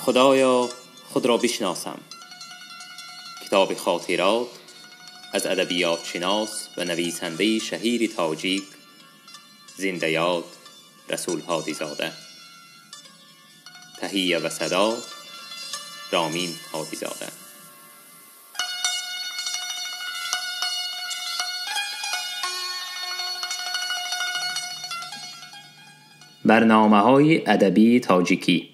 خدایا خود را بشناسم. کتاب خاطرات از ادبیات شناس و نویسنده شهیر تاجیک زنده یاد رسول هادی زاده. تهیه و صدا رامین هادی زاده. برنامه‌های ادبی تاجیکی.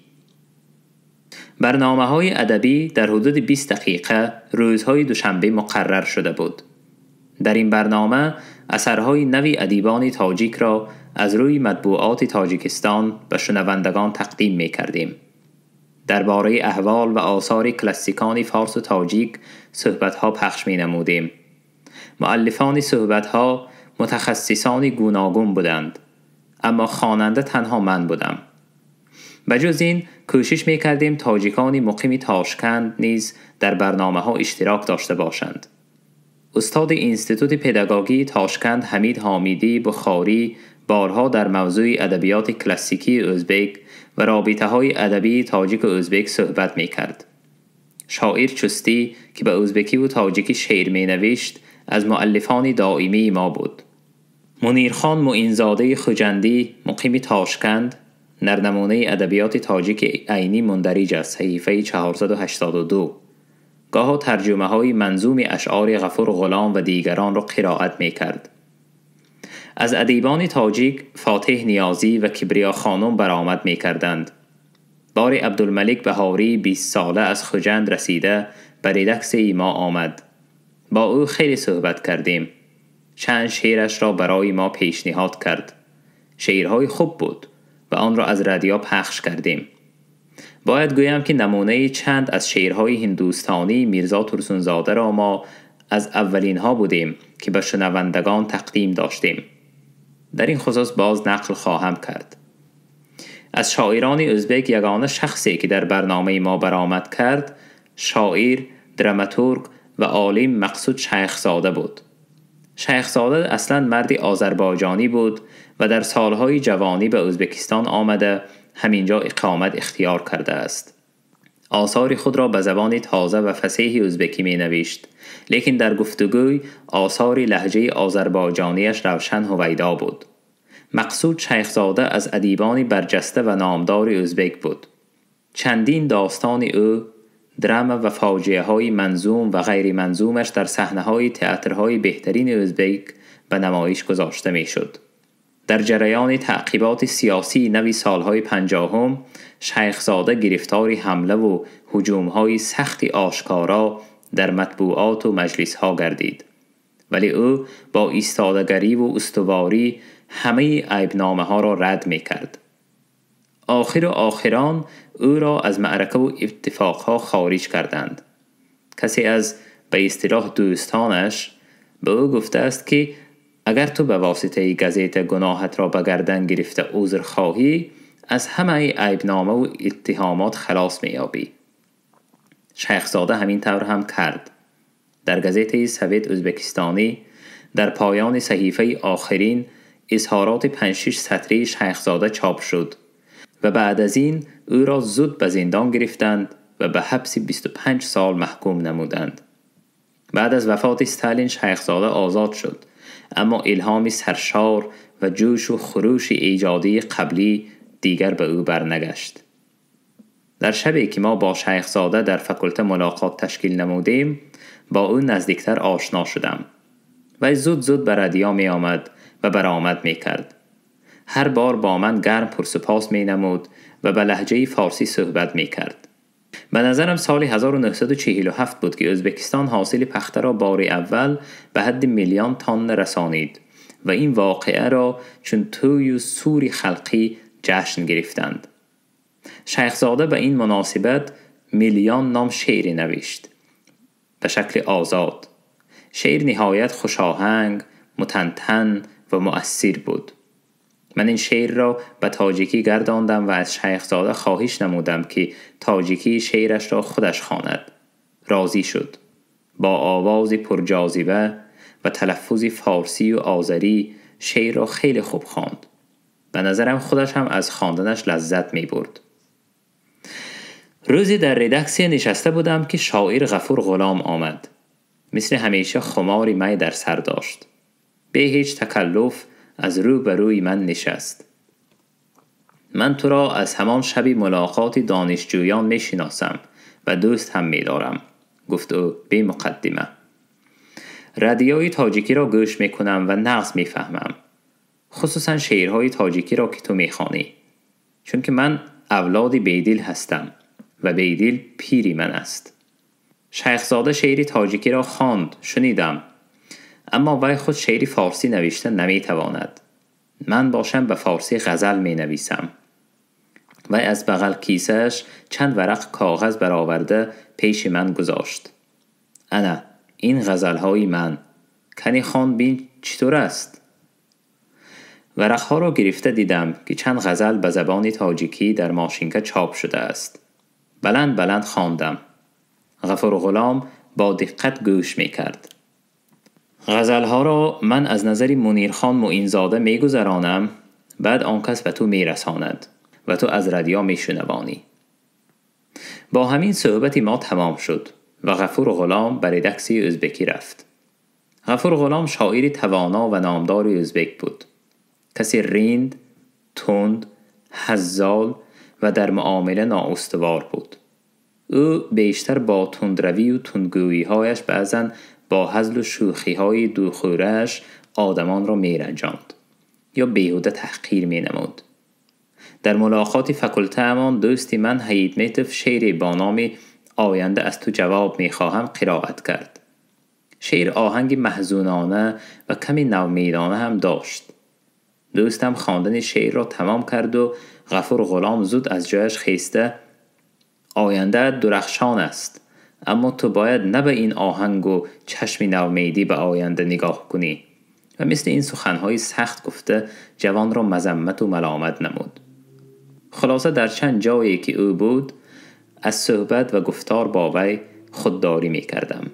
برنامه‌های ادبی در حدود 20 دقیقه روزهای دوشنبه مقرر شده بود. در این برنامه اثرهای نوی ادیبان تاجیک را از روی مطبوعات تاجیکستان به شنوندگان تقدیم می کردیم. درباره احوال و آثار کلاسیکان فارس و تاجیک صحبت‌ها پخش می نمودیم. مؤلفان صحبت‌ها متخصصان گوناگون بودند، اما خواننده تنها من بودم. بجز این کوشش می کردیم تاجیکانی مقیم تاشکند نیز در برنامه ها اشتراک داشته باشند. استاد اینستیتوت پداگوژی تاشکند حمید حامیدی بخاری بارها در موضوع ادبیات کلاسیکی ازبک و رابطه های ادبی تاجیک و ازبک صحبت می کرد. شاعر چستی که به ازبکی و تاجیکی شعر می نوشت از مؤلفان دائمی ما بود. منیرخان معینزاده خجندی مقیم تاشکند نرنمونه ادبیات تاجیک عینی مندرج از صحیفه 482 گاه ترجمه های منظوم اشعار غفور غلام و دیگران را قرائت می کرد. از ادیبان تاجیک فاتح نیازی و کبریا خانم برآمد می کردند. بار عبدالملک بهاری 20 ساله از خجند رسیده به ردکس ما آمد. با او خیلی صحبت کردیم. چند شعرش را برای ما پیشنهاد کرد. شعرهای خوب بود و آن را از رادیو پخش کردیم. باید گویم که نمونه چند از شعرهای هندوستانی میرزا ترسونزاده را ما از اولین ها بودیم که به شنوندگان تقدیم داشتیم. در این خصوص باز نقل خواهم کرد. از شاعران ازبک یگانه شخصی که در برنامه ما برآمد کرد شاعر، دراماتورگ و عالم مقصود شیخزاده بود. شیخزاده اصلا مردی آذربایجانی بود و در سالهای جوانی به ازبکستان آمده همینجا اقامت اختیار کرده است. آثار خود را به زبان تازه و فصیح ازبکی می نوشت، لیکن در گفتگوی آثار لهجه آذربایجانیش روشن هویدا بود. مقصود شیخزاده از ادیبان برجسته و نامدار ازبک بود. چندین داستان او، درام و فاجعه های منظوم و غیر منظومش در صحنه های تئاترهای بهترین ازبک به نمایش گذاشته می شد. در جریان تعقیبات سیاسی نوی سالهای 50 شیخزاده گرفتار حمله و هجوم‌های سختی آشکارا در مطبوعات و مجلس‌ها گردید، ولی او با ایستادگری و استواری همه عیبنامه‌ها را رد می‌کرد. آخران او را از معرکه و اتفاقها خارج کردند. کسی از به اصطلاح دوستانش به او گفته است که اگر تو به واسطه گزیت گناهت را به گردن گرفته عذر خواهی، از همه عیبنامه و اتهامات خلاص می‌یابی. شیخزاده همین طور هم کرد. در گزیت سویت ازبکستانی در پایان صحیفه آخرین اظهارات 5-6 سطری شیخزاده چاپ شد و بعد از این او را زود به زندان گرفتند و به حبس 25 سال محکوم نمودند. بعد از وفات استالین شیخزاده آزاد شد، اما الهام سرشار و جوش و خروش ایجادی قبلی دیگر به او برنگشت. در شبی که ما با شیخزاده در فکلته ملاقات تشکیل نمودیم با او نزدیکتر آشنا شدم و زود به رادیو می آمد و برآمد می کرد. هر بار با من گرم پرسپاس می نمود و به لهجه فارسی صحبت می کرد. به نظرم سال 1947 بود که ازبکستان حاصل پخته را بار اول به حد 1,000,000 تن رسانید و این واقعه را چون توی و سوری خلقی جشن گرفتند. شیخزاده به این مناسبت 1,000,000 نام شعری نوشت به شکل آزاد. شعر نهایت خوشاهنگ، متنتن و مؤثر بود. من این شعر را به تاجیکی گرداندم و از شیخزاده خواهش نمودم که تاجیکی شعرش را خودش خواند. راضی شد. با آواز پرجاذبه و تلفظ فارسی و آذری شعر را خیلی خوب خواند. به نظرم خودش هم از خواندنش لذت می برد. روزی در ردکسی نشسته بودم که شاعر غفور غلام آمد. مثل همیشه خماری می در سر داشت. به هیچ تکلف از رو به روی من نشست. من تو را از همان شب ملاقات دانشجویان می شناسم و دوست هم می دارم، گفت او بی مقدمه. رادیوی تاجیکی را گوش می کنم و نغز می فهمم. خصوصا شعرهای تاجیکی را که تو می خوانی. چون که من اولاد بیدل هستم و بیدل پیری من است. شیخزاده شعری تاجیکی را خواند، شنیدم. اما وی خود شعری فارسی نوشته نمی تواند. من باشم به فارسی غزل می نویسم. وی از بغل کیسهش چند ورق کاغذ برآورده پیش من گذاشت. انا این غزلهای من، کنی خوان بین چطور است؟ ورقها را گرفته دیدم که چند غزل به زبان تاجیکی در ماشینکه چاپ شده است. بلند بلند خواندم. غفور غلام با دقت گوش می کرد. غزلها را من از نظر منیرخان معینزاده می گذرانم، بعد آن کس به تو می رساند و تو از رادیو می شنوانی. با همین صحبتی ما تمام شد و غفور غلام بر ردکسی ازبکی رفت. غفور غلام شاعری توانا و نامدار ازبک بود. کسی ریند، تند، حزال و در معامله نااستوار بود. او بیشتر با تندروی و تندگویی هایش بعضن با هزل و شوخی های دوخورهش آدمان را می رنجاند یا بیهوده تحقیر می نمود. در ملاقات فکلته امان دوستی من حیدمیتف شعری با نام آینده از تو جواب می خواهم قرائت کرد. شعر آهنگ محزونانه و کمی نومیدانه هم داشت. دوستم خواندن شعر را تمام کرد و غفور غلام زود از جایش خیسته آینده درخشان است، اما تو باید نه به این آهنگ و چشم نومیدی به آینده نگاه کنی و مثل این سخنهای سخت گفته جوان را مذمت و ملامت نمود. خلاصه در چند جایی که او بود از صحبت و گفتار با وی خودداری می کردم.